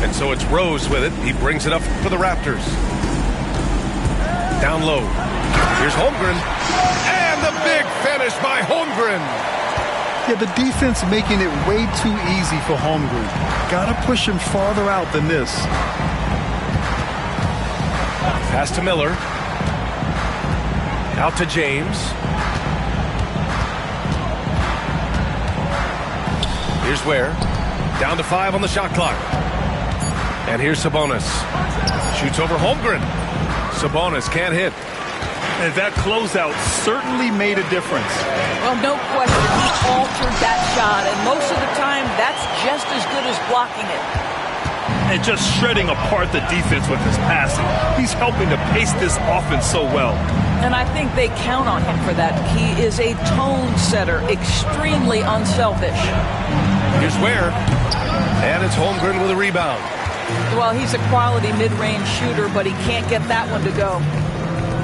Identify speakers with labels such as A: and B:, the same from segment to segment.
A: And so it's Rose with it. He brings it up for the Raptors. Down low. Here's Holmgren. And the big finish by Holmgren.
B: Yeah, the defense making it way too easy for Holmgren. Gotta push him farther out than this.
A: Pass to Miller. Out to James. Here's Ware. Down to 5 on the shot clock. And here's Sabonis. Shoots over Holmgren. Sabonis can't hit.
B: And that closeout certainly made a difference.
C: Well, no question, he altered that shot, and most of the time, that's just as good as blocking it.
B: And just shredding apart the defense with his passing. He's helping to pace this offense so well.
C: And I think they count on him for that. He is a tone setter, extremely unselfish.
A: Here's Ware. And it's Holmgren with a rebound.
C: Well, he's a quality mid-range shooter, but he can't get that one to go.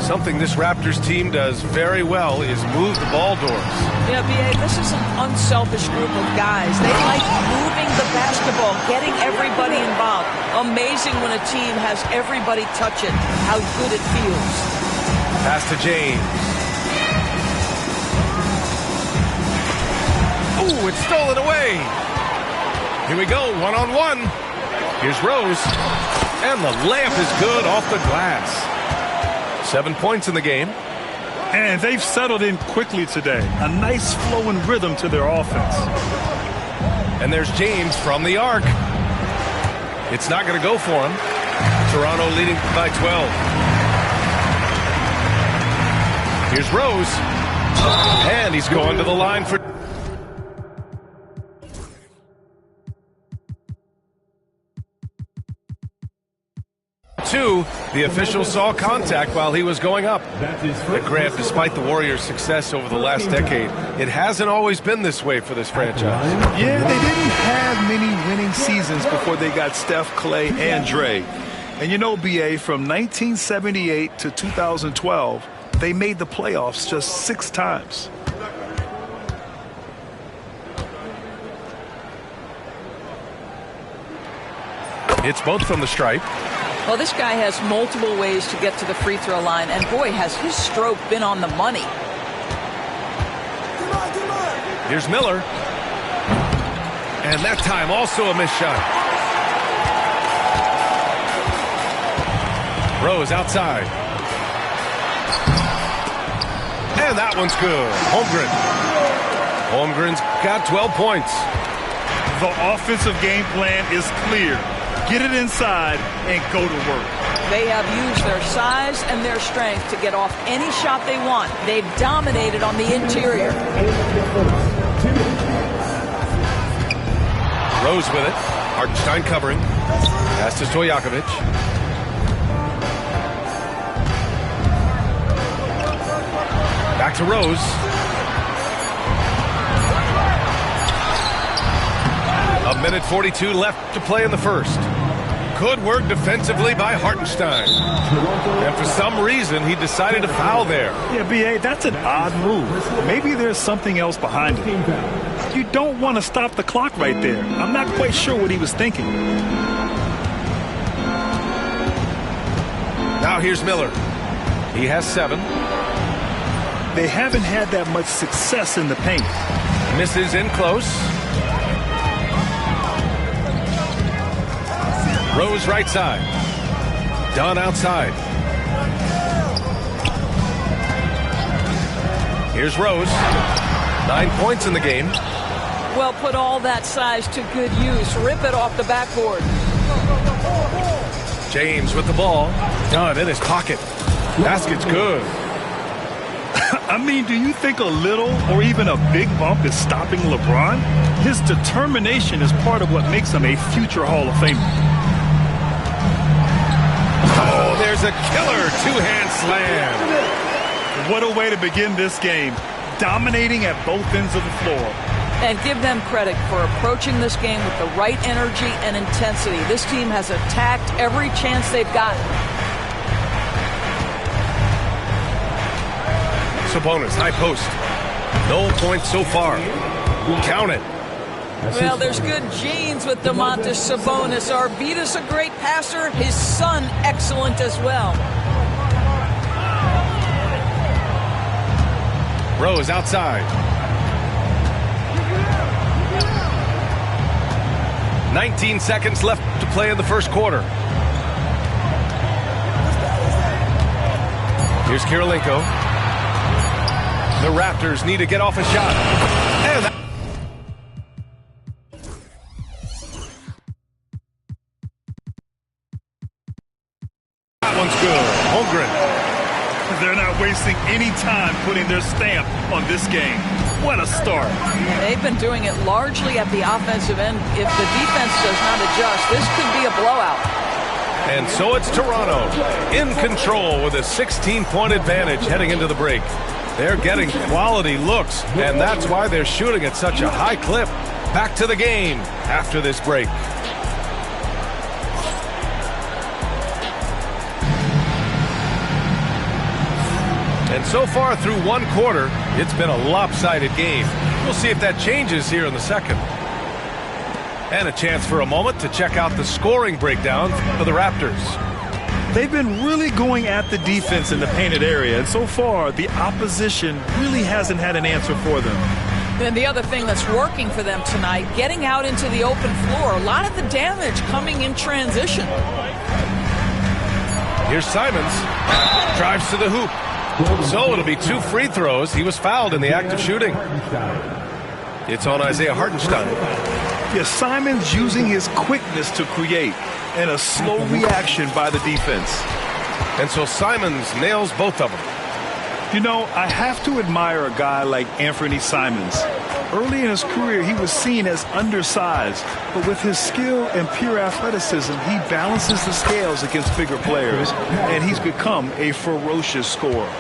A: Something this Raptors team does very well is move the ball doors.
C: Yeah, B.A., this is an unselfish group of guys. They like moving the basketball, getting everybody involved. Amazing when a team has everybody touch it, how good it feels.
A: Pass to James. Ooh, it's stolen away. Here we go, one-on-one. Here's Rose. And the layup is good off the glass. 7 points in the game.
B: And they've settled in quickly today. A nice flowing rhythm to their offense.
A: And there's James from the arc. It's not going to go for him. Toronto leading by 12. Here's Rose. And he's going to the line for 2. The official saw contact while he was going up. But Grant, despite the Warriors' success over the last decade, it hasn't always been this way for this franchise.
B: Yeah, they didn't have many winning seasons before they got Steph, Clay, and Dre. And you know, B.A., from 1978 to 2012, they made the playoffs just 6 times.
A: It's both from the stripe.
C: Well, this guy has multiple ways to get to the free throw line, and boy, has his stroke been on the money.
A: Here's Miller. And that time also a missed shot. Rose outside. And that one's good. Holmgren. Holmgren's got 12 points.
B: The offensive game plan is clear. Get it inside and go to work.
C: They have used their size and their strength to get off any shot they want. They've dominated on the interior.
A: Rose with it. Hartenstein covering. Pass to Stojakovic. Back to Rose. A minute 42 left to play in the first. Good work defensively by Hartenstein. And for some reason, he decided to foul there.
B: Yeah, B.A., that's an odd move. Maybe there's something else behind it. You don't want to stop the clock right there. I'm not quite sure what he was thinking.
A: Now here's Miller. He has 7.
B: They haven't had that much success in the paint.
A: Misses in close. Rose right side. Dunn outside. Here's Rose. 9 points in the game.
C: Well, put all that size to good use. Rip it off the backboard.
A: James with the ball. Dunn in his pocket. Basket's good.
B: I mean, do you think a little or even a big bump is stopping LeBron? His determination is part of what makes him a future Hall of Famer.
A: Oh, there's a killer two-hand slam.
B: What a way to begin this game. Dominating at both ends of the floor.
C: And give them credit for approaching this game with the right energy and intensity. This team has attacked every chance they've gotten.
A: Sabonis, high post. No points so far. Count it.
C: Well, there's good genes with Domantas Sabonis. Arvydas a great passer. His son excellent as well.
A: Rose outside. 19 seconds left to play in the first quarter. Here's Kirilenko. The Raptors need to get off a shot. And that one's good. Holmgren.
B: They're not wasting any time putting their stamp on this game. What a start.
C: They've been doing it largely at the offensive end. If the defense does not adjust, this could be a blowout.
A: And so it's Toronto in control with a 16-point advantage heading into the break. They're getting quality looks, and that's why they're shooting at such a high clip. Back to the game after this break. And so far through one quarter, it's been a lopsided game. We'll see if that changes here in the second. And a chance for a moment to check out the scoring breakdown for the Raptors.
B: They've been really going at the defense in the painted area, and so far the opposition really hasn't had an answer for them.
C: Then the other thing that's working for them tonight, getting out into the open floor. A lot of the damage coming in transition.
A: Here's Simons. Drives to the hoop. So it'll be 2 free throws. He was fouled in the act of shooting. It's on Isaiah Hartenstein.
B: Yes, Simons using his quickness to create, and a slow reaction by the defense.
A: And so Simons nails both of them.
B: You know, I have to admire a guy like Anthony Simons. Early in his career, he was seen as undersized, but with his skill and pure athleticism, he balances the scales against bigger players, and he's become a ferocious scorer.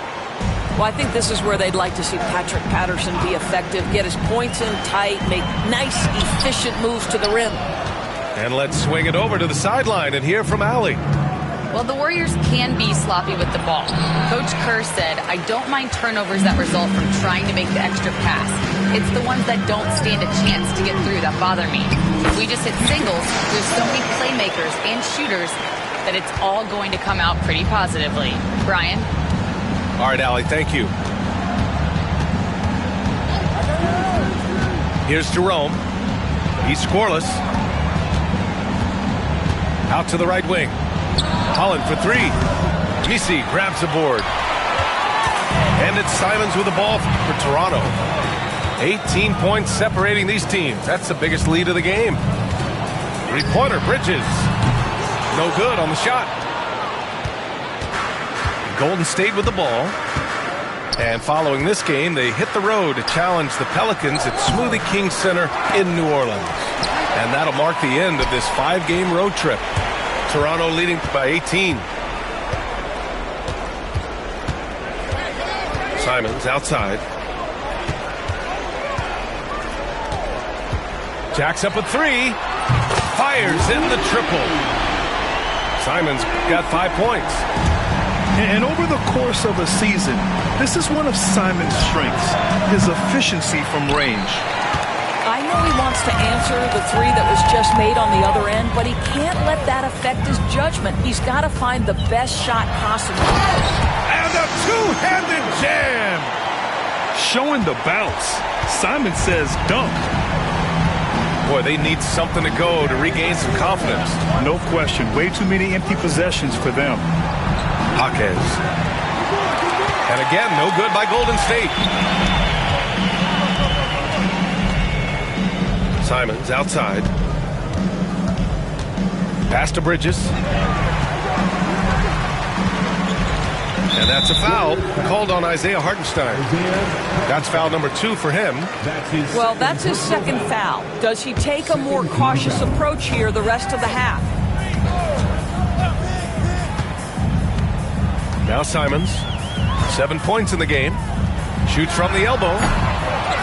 C: Well, I think this is where they'd like to see Patrick Patterson be effective, get his points in tight, make nice, efficient moves to the rim.
A: And let's swing it over to the sideline and hear from Allie.
D: Well, the Warriors can be sloppy with the ball. Coach Kerr said, I don't mind turnovers that result from trying to make the extra pass. It's the ones that don't stand a chance to get through that bother me. If we just hit singles, there's so many playmakers and shooters that it's all going to come out pretty positively. Brian?
A: All right, Allie, thank you. Here's Jerome. He's scoreless. Out to the right wing. Holland for 3. Misi grabs the board. And it's Simons with the ball for Toronto. 18 points separating these teams. That's the biggest lead of the game. 3-pointer, Bridges. No good on the shot. Golden State with the ball. And following this game, they hit the road to challenge the Pelicans at Smoothie King Center in New Orleans. And that'll mark the end of this 5-game road trip. Toronto leading by 18. Simons outside. Jacks up a 3. Fires in the triple. Simons got 5 points.
B: And over the course of a season, this is one of Simons' strengths, his efficiency from range.
C: I know he wants to answer the 3 that was just made on the other end, but he can't let that affect his judgment. He's got to find the best shot possible.
A: And a two-handed jam!
B: Showing the bounce. Simon says dunk.
A: Boy, they need something to go to regain some confidence.
B: No question. Way too many empty possessions for them.
A: Jaquez. And again, no good by Golden State. Simons outside. Pass to Bridges. And that's a foul called on Isaiah Hartenstein. That's foul number 2 for him.
C: Well, that's his second foul. Does he take a more cautious approach here the rest of the half?
A: Now Simons, 7 points in the game. Shoots from the elbow.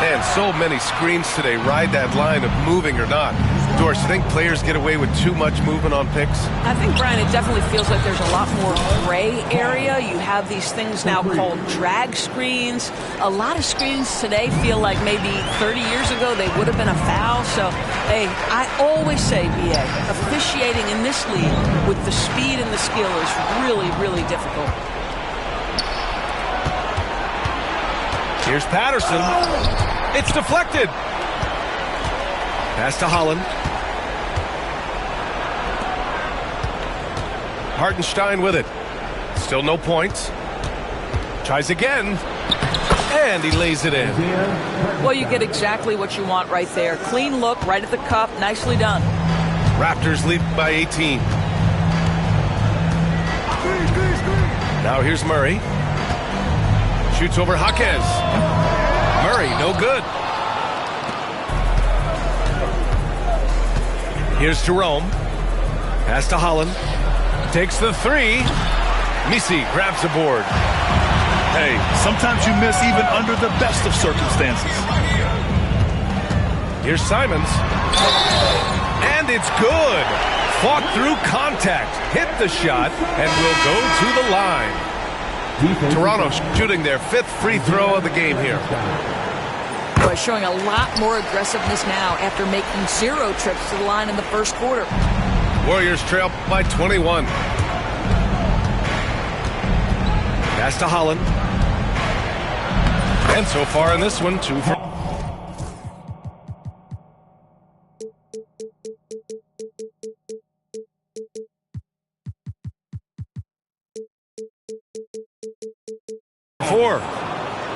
A: And so many screens today ride that line of moving or not. Doris, think players get away with too much movement on picks?
C: I think, Brian, it definitely feels like there's a lot more gray area. You have these things now called drag screens. A lot of screens today feel like maybe 30 years ago they would have been a foul. So, hey, I always say, BA, officiating in this league with the speed and the skill is really, really difficult.
A: Here's Patterson. It's deflected. Pass to Holland. Hartenstein with it. Still no points. Tries again. And he lays it in.
C: Well, you get exactly what you want right there. Clean look, right at the cup. Nicely done.
A: Raptors lead by 18. Now here's Murray. Shoots over Jaquez. Murray, no good. Here's Jerome. Pass to Holland. Takes the three. Misi grabs the board.
B: Hey, sometimes you miss even under the best of circumstances.
A: Here's Simons. And it's good. Fought through contact. Hit the shot and will go to the line. Toronto shooting their 5th free throw of the game here.
C: Boy, showing a lot more aggressiveness now after making 0 trips to the line in the first quarter.
A: Warriors trail by 21. Pass to Holland. And so far in this one, 2 for...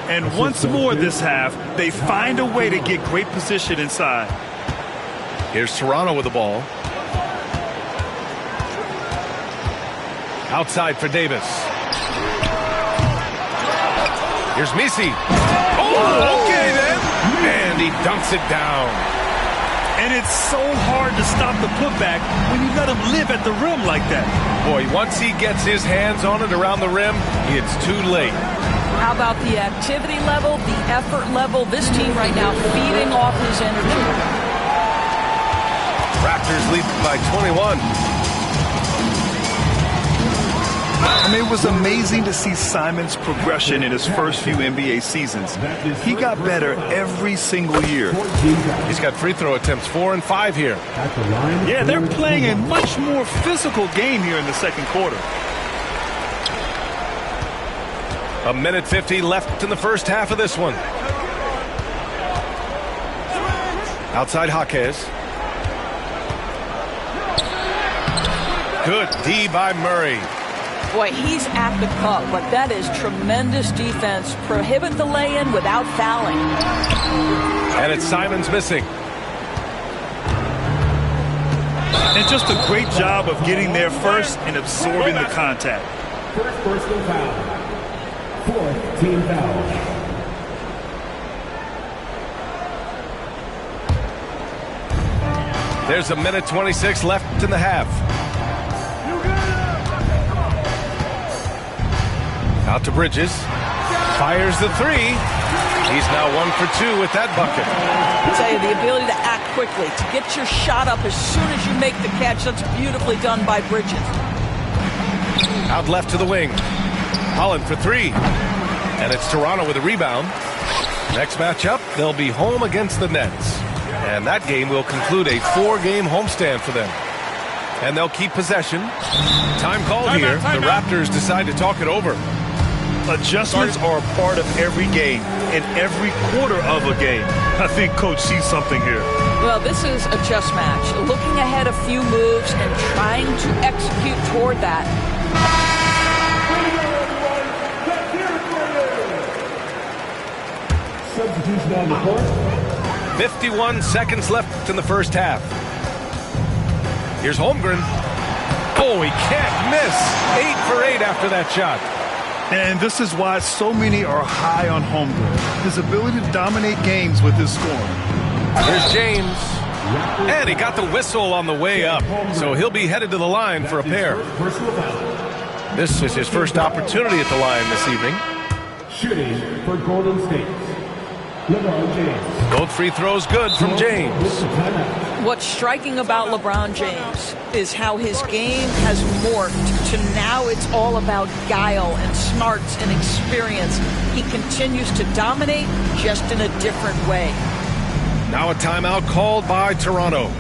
B: And once more this half, they find a way to get great position inside.
A: Here's Toronto with the ball. Outside for Davis. Here's Misi. Oh, okay then. And he dunks it down.
B: And it's so hard to stop the putback when you let him live at the rim like that.
A: Boy, once he gets his hands on it around the rim, it's too late.
C: How about the activity level, the effort level? This team right now feeding off his energy.
A: Raptors lead by 21.
B: I mean, it was amazing to see Simon's progression in his first few NBA seasons. He got better every single year.
A: He's got free throw attempts 4 and 5 here.
B: Yeah, they're playing a much more physical game here in the second quarter.
A: 1:50 left in the first half of this one. Outside Jaquez. Good D by Murray.
C: Boy, he's at the cup, but that is tremendous defense. Prohibit the lay-in without fouling.
A: And it's Simons missing.
B: And just a great job of getting there first and absorbing the contact.
E: First personal foul. 4th team foul.
A: There's 1:26 left in the half. Out to Bridges. Fires the three. He's now 1 for 2 with that bucket.
C: I tell you, the ability to act quickly, to get your shot up as soon as you make the catch, that's beautifully done by Bridges.
A: Out left to the wing. Holland for 3. And it's Toronto with a rebound. Next matchup, they'll be home against the Nets. And that game will conclude a 4-game homestand for them. And they'll keep possession. Time called here. The Raptors decide to talk it over.
B: Adjustments are a part of every game and every quarter of a game. I think Coach sees something here.
C: Well, this is a chess match. Looking ahead a few moves and trying to execute toward that.
E: Substitution on the court.
A: 51 seconds left in the first half. Here's Holmgren. Oh, he can't miss. 8 for 8 after that shot.
B: And this is why so many are high on Holmgren. His ability to dominate games with his scoring.
A: Here's James. And he got the whistle on the way up. So he'll be headed to the line for a pair. This is his first opportunity at the line this evening.
E: Shooting for Golden State. LeBron James.
A: Both free throws good from James.
C: What's striking about LeBron James is how his game has morphed to now it's all about guile and smarts and experience. He continues to dominate, just in a different way.
A: Now a timeout called by Toronto.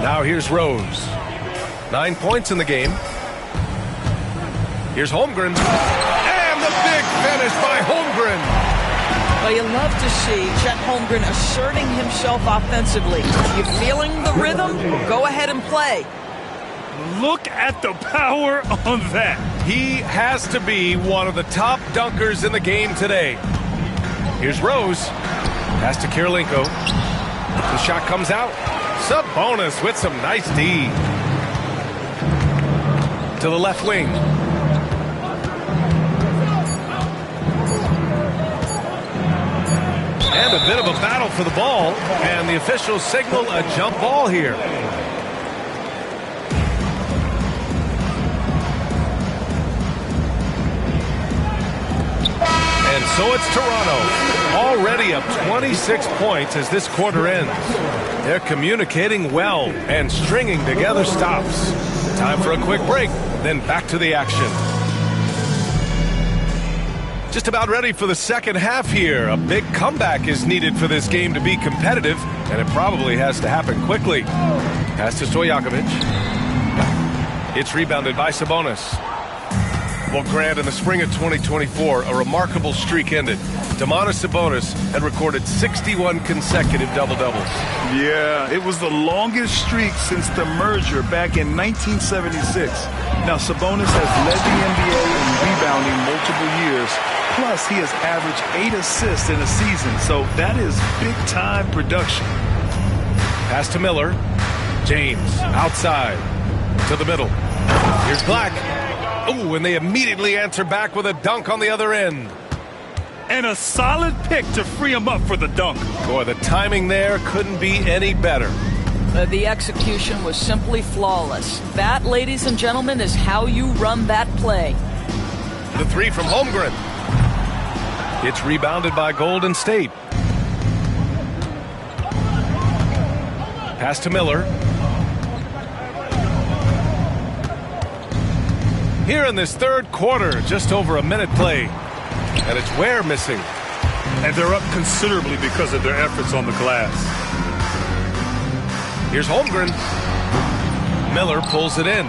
A: Now here's Rose. 9 points in the game. Here's Holmgren. And the big finish by Holmgren.
C: Well, you love to see Chet Holmgren asserting himself offensively. You feeling the rhythm? Go ahead and play.
B: Look at the power on that.
A: He has to be one of the top dunkers in the game today. Here's Rose. Pass to Kirilenko. The shot comes out. Sabonis with some nice D. To the left wing. And a bit of a battle for the ball. And the officials signal a jump ball here. And so it's Toronto. Already up 26 points as this quarter ends. They're communicating well and stringing together stops. Time for a quick break, then back to the action. Just about ready for the second half here. A big comeback is needed for this game to be competitive, and it probably has to happen quickly. Pass to Stojakovic. It's rebounded by Sabonis. Well, Grant, in the spring of 2024, a remarkable streak ended. Domantas Sabonis had recorded 61 consecutive double-doubles.
B: Yeah, it was the longest streak since the merger back in 1976. Now, Sabonis has led the NBA in rebounding multiple years. Plus, he has averaged 8 assists in a season, so that is big-time production.
A: Pass to Miller. James outside to the middle. Here's Black. Oh, and they immediately answer back with a dunk on the other end.
B: And a solid pick to free him up for the dunk.
A: Boy, the timing there couldn't be any better.
C: The execution was simply flawless. That, ladies and gentlemen, is how you run that play.
A: The three from Holmgren. It's rebounded by Golden State. Pass to Miller. Here in this third quarter, just over a minute played. And it's Ware missing.
B: And they're up considerably because of their efforts on the glass.
A: Here's Holmgren. Miller pulls it in.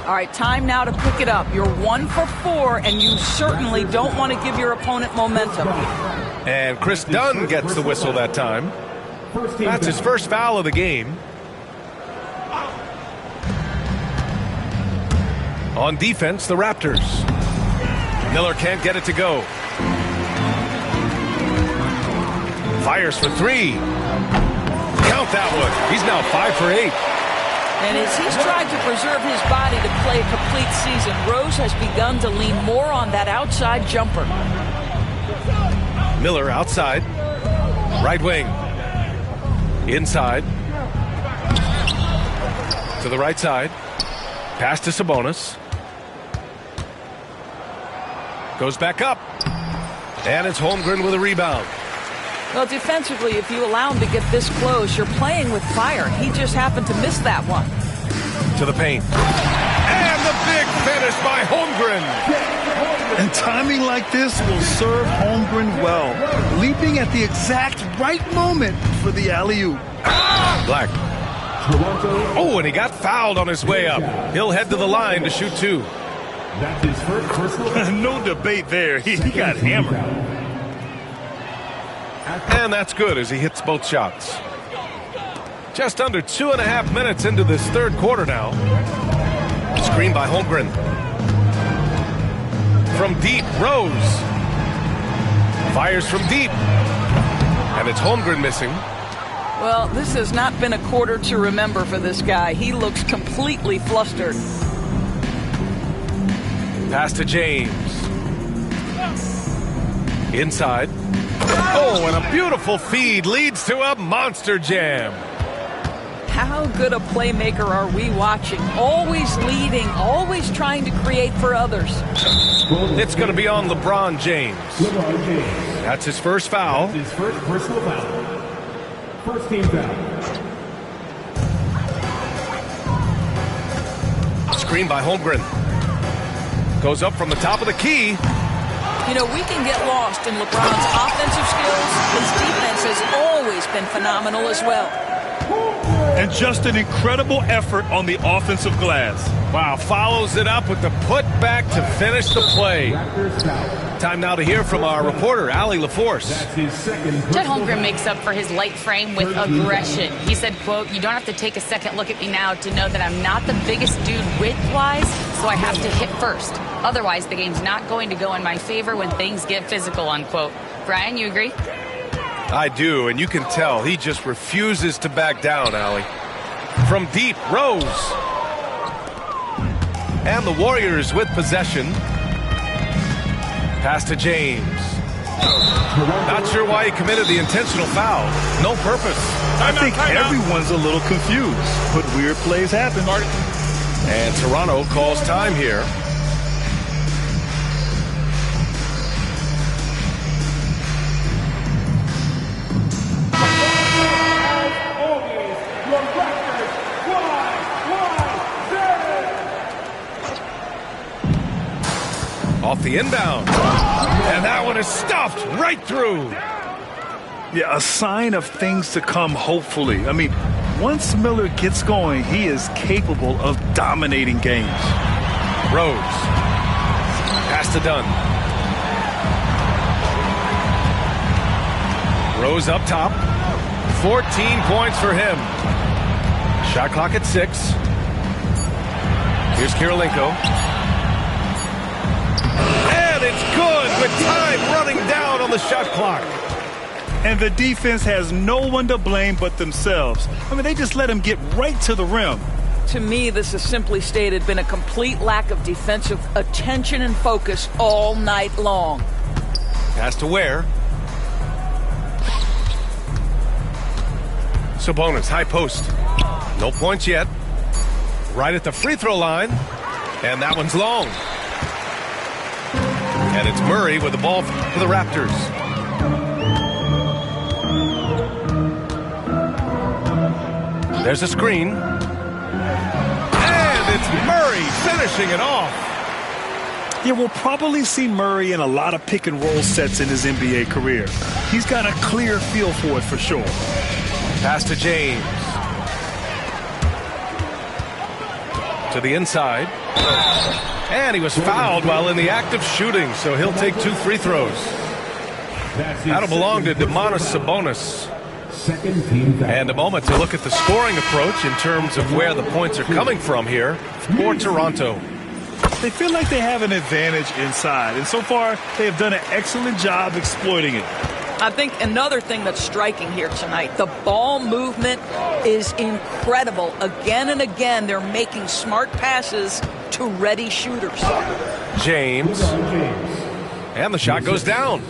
C: All right, time now to pick it up. You're 1 for 4, and you certainly don't want to give your opponent momentum.
A: And Chris Dunn gets the whistle that time. That's his first foul of the game. On defense, the Raptors. Miller can't get it to go. Fires for three. Count that one. He's now 5 for 8.
C: And as he's tried to preserve his body to play a complete season, Rose has begun to lean more on that outside jumper.
A: Miller outside. Right wing. Inside. To the right side. Pass to Sabonis. Goes back up. And it's Holmgren with a rebound.
C: Well, defensively, if you allow him to get this close, you're playing with fire. He just happened to miss that one.
A: To the paint. And the big finish by Holmgren.
B: And timing like this will serve Holmgren well. Leaping at the exact right moment for the alley-oop.
A: Black. Oh, and he got fouled on his way up. He'll head to the line to shoot two.
E: That's his first personal.
B: No debate there. He got hammered.
A: And that's good as he hits both shots. Just under 2.5 minutes into this third quarter now. Screen by Holmgren. From deep, Rose. Fires from deep. And it's Holmgren missing.
C: Well, this has not been a quarter to remember for this guy. He looks completely flustered.
A: Pass to James. Inside. Oh, and a beautiful feed leads to a monster jam.
C: How good a playmaker are we watching? Always leading, always trying to create for others.
A: It's going to be on LeBron James. That's his first foul.
E: His first personal foul. First team foul.
A: Screen by Holmgren. Goes up from the top of the key.
C: You know, we can get lost in LeBron's offensive skills. His defense has always been phenomenal as well.
B: And just an incredible effort on the offensive glass.
A: Wow, follows it up with the putback to finish the play. Time now to hear from our reporter, Allie LaForce.
D: Chet Holmgren makes up for his light frame with aggression. He said, quote, "You don't have to take a second look at me now to know that I'm not the biggest dude width-wise, so I have to hit first. Otherwise, the game's not going to go in my favor when things get physical," unquote. Brian, you agree?
A: I do, and you can tell he just refuses to back down, Allie. From deep, Rose. And the Warriors with possession. Pass to James. Not sure why he committed the intentional foul. No purpose.
B: I think everyone's a little confused, but weird plays happen.
A: And Toronto calls time here. Off the inbound. And that one is stuffed right through.
B: Yeah, a sign of things to come, hopefully. I mean, once Miller gets going, he is capable of dominating games.
A: Rose. Pass to Dunn. Rose up top. 14 points for him. Shot clock at 6. Here's Kirilenko. And it's good with time running down on the shot clock.
B: And the defense has no one to blame but themselves. I mean, they just let him get right to the rim.
C: To me, this has simply stated been a complete lack of defensive attention and focus all night long.
A: Pass to Ware. Sabonis, high post. No points yet. Right at the free throw line. And that one's long. And it's Murray with the ball for the Raptors. There's a screen. And it's Murray finishing it off.
B: Yeah, we'll probably see Murray in a lot of pick and roll sets in his NBA career. He's got a clear feel for it for sure.
A: Pass to James. To the inside. And he was fouled while in the act of shooting, so he'll take 2 free throws. That'll belong to Domantas Sabonis. And a moment to look at the scoring approach in terms of where the points are coming from here for Toronto.
B: They feel like they have an advantage inside, and so far they have done an excellent job exploiting it.
C: I think another thing that's striking here tonight, the ball movement is incredible. Again and again, they're making smart passes to ready shooters.
A: James. And the shot goes down.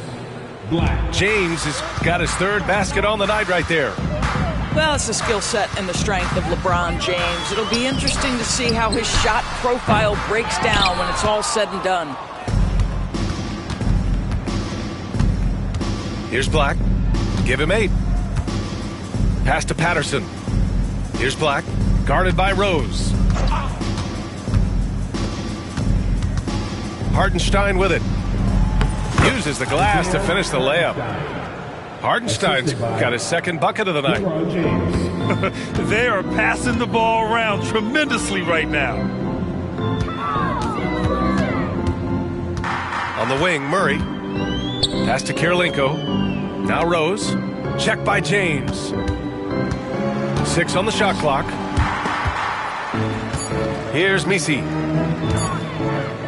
A: James has got his 3rd basket on the night right there.
C: Well, it's the skill set and the strength of LeBron James. It'll be interesting to see how his shot profile breaks down when it's all said and done.
A: Here's Black. Give him 8. Pass to Patterson. Here's Black. Guarded by Rose. Hartenstein with it. Uses the glass to finish the layup. Hartenstein's got his 2nd bucket of the night.
B: They are passing the ball around tremendously right now.
A: On the wing, Murray. Pass to Kirilenko. Now Rose. Check by James. 6 on the shot clock. Here's Misi.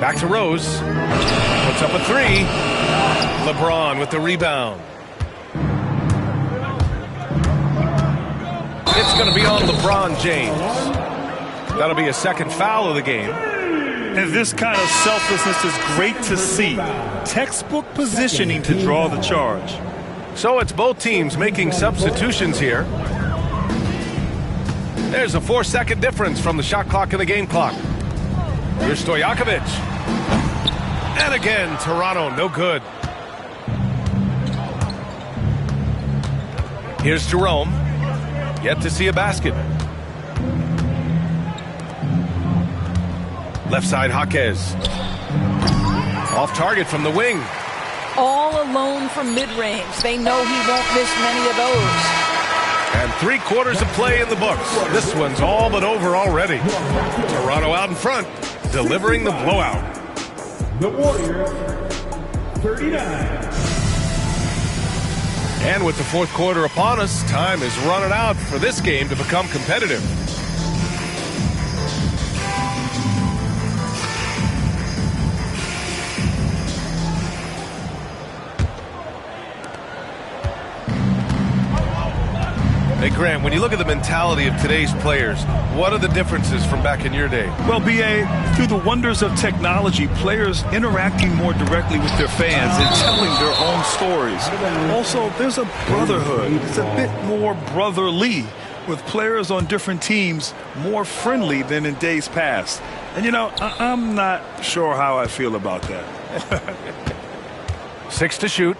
A: Back to Rose. Puts up a 3. LeBron with the rebound. It's going to be on LeBron James. That'll be a 2nd foul of the game.
B: And this kind of selflessness is great to see. Textbook positioning to draw the charge.
A: So it's both teams making substitutions here. There's a 4-second difference from the shot clock and the game clock. Here's Stojakovic. And again, Toronto, no good. Here's Jerome. Yet to see a basket. Left side, Jaquez. Off target from the wing.
C: All alone from mid-range. They know he won't miss many of those.
A: And 3 quarters of play in the books. This one's all but over already. Toronto out in front, delivering the blowout.
E: The Warriors, 39.
A: And with the 4th quarter upon us, time is running out for this game to become competitive. Hey, Grant, when you look at the mentality of today's players, what are the differences from back in your day?
B: Well, B.A., through the wonders of technology, players interacting more directly with their fans and telling their own stories. Also, there's a brotherhood. It's a bit more brotherly, with players on different teams more friendly than in days past. And, you know, I'm not sure how I feel about that.
A: 6 to shoot.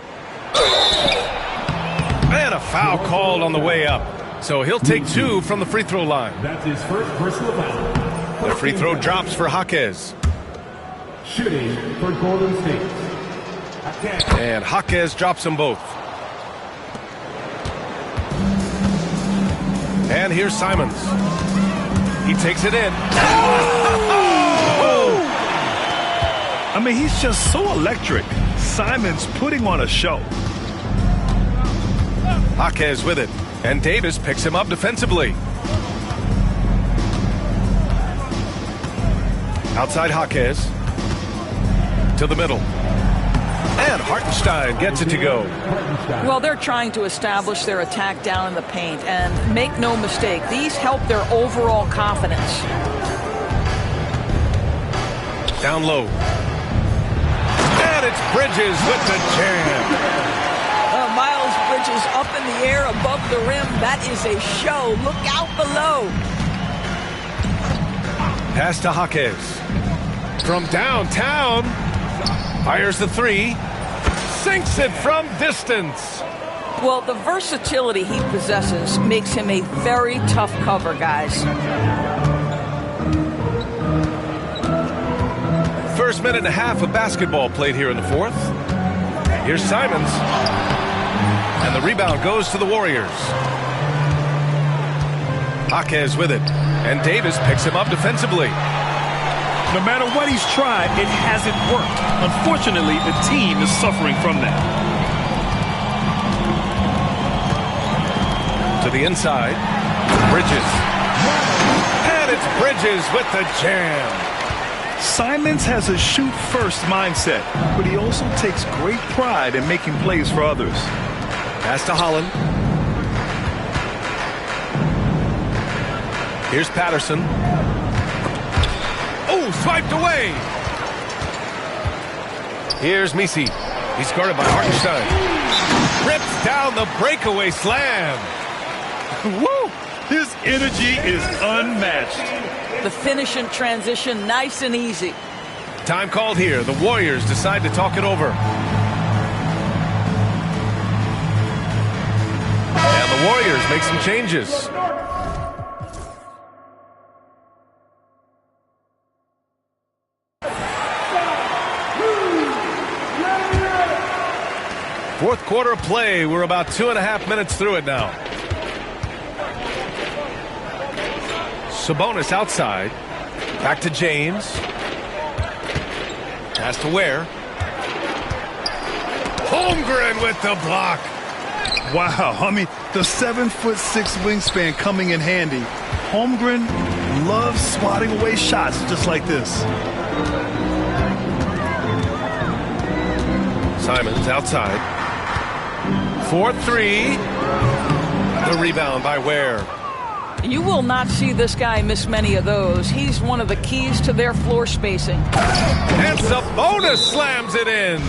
A: And a foul called on the way up. So he'll take 2 from the free throw line.
E: That's his first personal foul.
A: The free throw drops for Jaquez.
E: Shooting for Golden State.
A: And Jaquez drops them both. And here's Simons. He takes it in.
B: I mean, he's just so electric. Simons putting on a show.
A: Jaquez with it, and Davis picks him up defensively. Outside Jaquez. To the middle. And Hartenstein gets it to go.
C: Well, they're trying to establish their attack down in the paint, and make no mistake, these help their overall confidence.
A: Down low. And it's Bridges with the jam.
C: Miles Bridges up in the air above the rim. That is a show. Look out below.
A: Pass to Jaquez. From downtown. Fires the 3. Sinks it from distance.
C: Well, the versatility he possesses makes him a very tough cover, guys.
A: First minute and a half of basketball played here in the 4th. Here's Simons. And the rebound goes to the Warriors. Jaquez with it. And Davis picks him up defensively.
B: No matter what he's tried, it hasn't worked. Unfortunately, the team is suffering from that.
A: To the inside. Bridges. And it's Bridges with the jam.
B: Simons has a shoot-first mindset, but he also takes great pride in making plays for others.
A: Pass to Holland. Here's Patterson. Oh, swiped away. Here's Misi. He's guarded by Hartenstein. Rips down the breakaway slam.
B: Woo! His energy is unmatched.
C: The finish and transition, nice and easy.
A: Time called here. The Warriors decide to talk it over. And the Warriors make some changes. Fourth quarter of play. We're about 2.5 minutes through it now. Sabonis outside. Back to James. Pass to Ware. Holmgren with the block.
B: Wow, I mean, the 7'6" wingspan coming in handy. Holmgren loves swatting away shots just like this.
A: Simons outside. 4-3. The rebound by Ware.
C: You will not see this guy miss many of those. He's one of the keys to their floor spacing.
A: And Sabonis slams it in.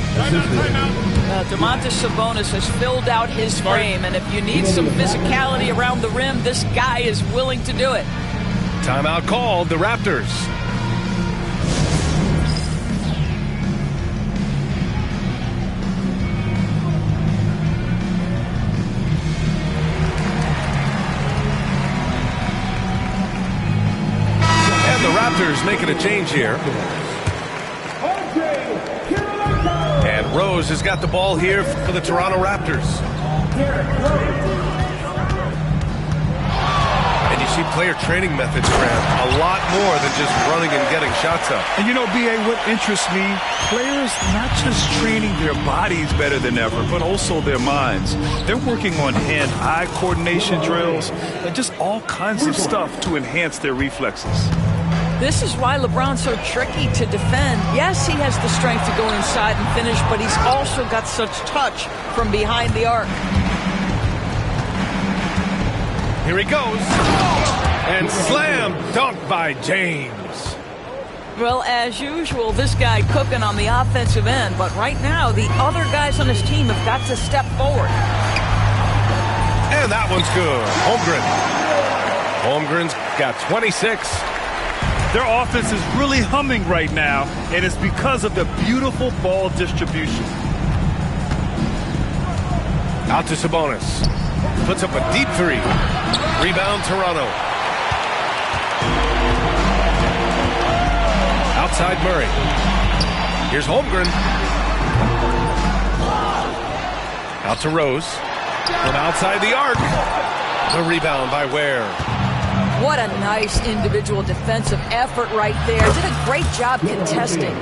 C: Domantas Sabonis has filled out his frame, and if you need some physicality around the rim, this guy is willing to do it.
A: Timeout called, the Raptors. And the Raptors making a change here. And Rose has got the ball here for the Toronto Raptors. And you see player training methods, Grant, a lot more than just running and getting shots up.
B: And you know, B.A., what interests me, players not just training their bodies better than ever, but also their minds. They're working on hand-eye coordination drills and just all kinds of stuff to enhance their reflexes.
C: This is why LeBron's so tricky to defend. Yes, he has the strength to go inside and finish, but he's also got such touch from behind the arc.
A: Here he goes. And slam dunk by James.
C: Well, as usual, this guy cooking on the offensive end, but right now the other guys on his team have got to step forward.
A: And that one's good. Holmgren's got 26.
B: Their offense is really humming right now, and it's because of the beautiful ball distribution.
A: Out to Sabonis. Puts up a deep three. Rebound, Toronto. Outside Murray. Here's Holmgren. Out to Rose. From outside the arc. The rebound by Ware.
C: What a nice individual defensive effort right there. Did a great job contesting.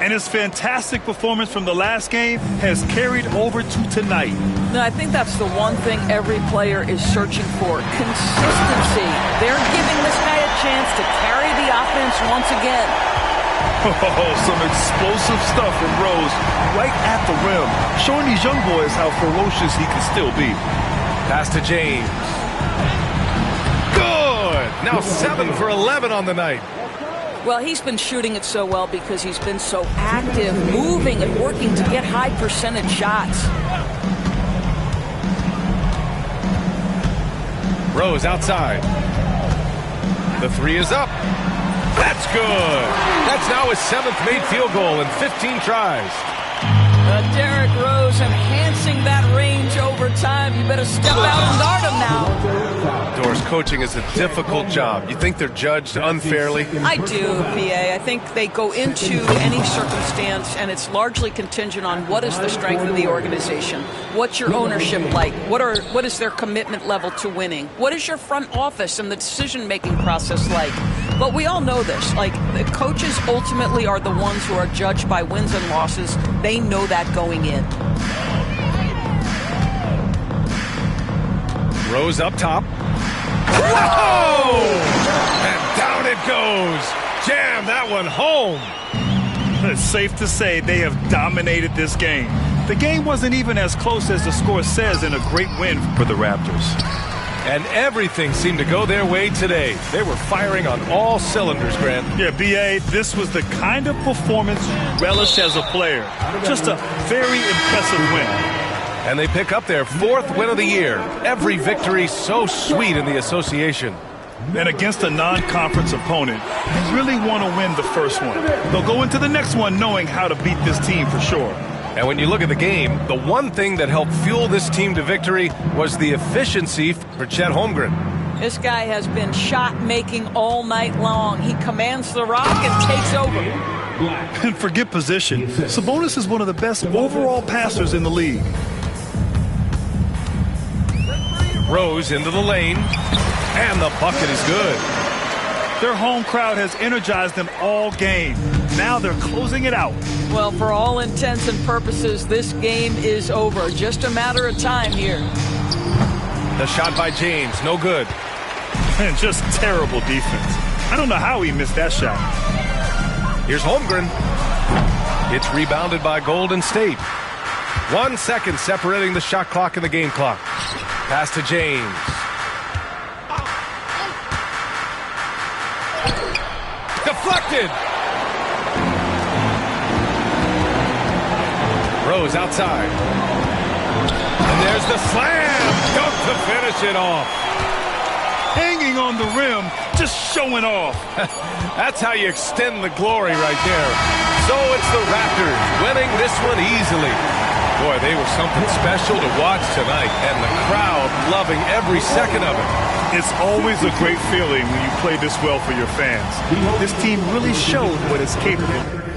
B: And his fantastic performance from the last game has carried over to tonight.
C: No, I think that's the one thing every player is searching for. Consistency. They're giving this guy a chance to carry the offense once again.
B: Oh, some explosive stuff from Rose right at the rim, showing these young boys how ferocious he can still be.
A: Pass to James. Now 7 for 11 on the night.
C: Well, he's been shooting it so well because he's been so active, moving and working to get high percentage shots.
A: Rose outside. The three is up. That's good. That's now his 7th made field goal in 15 tries.
C: Derrick Rose enhancing that range over time. You better step out and guard him now.
A: Doors, coaching is a difficult job. You think they're judged unfairly?
C: I do, PA. I think they go into any circumstance, and it's largely contingent on what is the strength of the organization. What's your ownership like? What is their commitment level to winning? What is your front office and the decision-making process like? But we all know this. Like, the coaches ultimately are the ones who are judged by wins and losses. They know that going in.
A: Rose up top. Whoa! And down it goes. Jam that one home.
B: It's safe to say they have dominated this game. The game wasn't even as close as the score says in a great win for the Raptors.
A: And everything seemed to go their way today. They were firing on all cylinders, Grant.
B: Yeah, B.A., this was the kind of performance you relish as a player. Just a very impressive win.
A: And they pick up their 4th win of the year. Every victory so sweet in the association.
B: And against a non-conference opponent, you really want to win the first one. They'll go into the next one knowing how to beat this team for sure.
A: And when you look at the game, the one thing that helped fuel this team to victory was the efficiency for Chet Holmgren.
C: This guy has been shot-making all night long. He commands the rock and takes over.
B: And forget position. Sabonis is one of the best overall passers in the league.
A: Rose into the lane, and the bucket is good.
B: Their home crowd has energized them all game. Now they're closing it out.
C: Well, for all intents and purposes, this game is over. Just a matter of time here.
A: The shot by James, no good.
B: And just terrible defense. I don't know how he missed that shot.
A: Here's Holmgren. It's rebounded by Golden State. 1 second separating the shot clock and the game clock. Pass to James. deflected. Rose outside. And there's the slam dunk to finish it off.
B: Hanging on the rim, just showing off.
A: That's how you extend the glory right there. So it's the Raptors winning this one easily. Boy, they were something special to watch tonight, and the crowd loving every second of it.
B: It's always a great feeling when you play this well for your fans. This team really showed what it's capable of.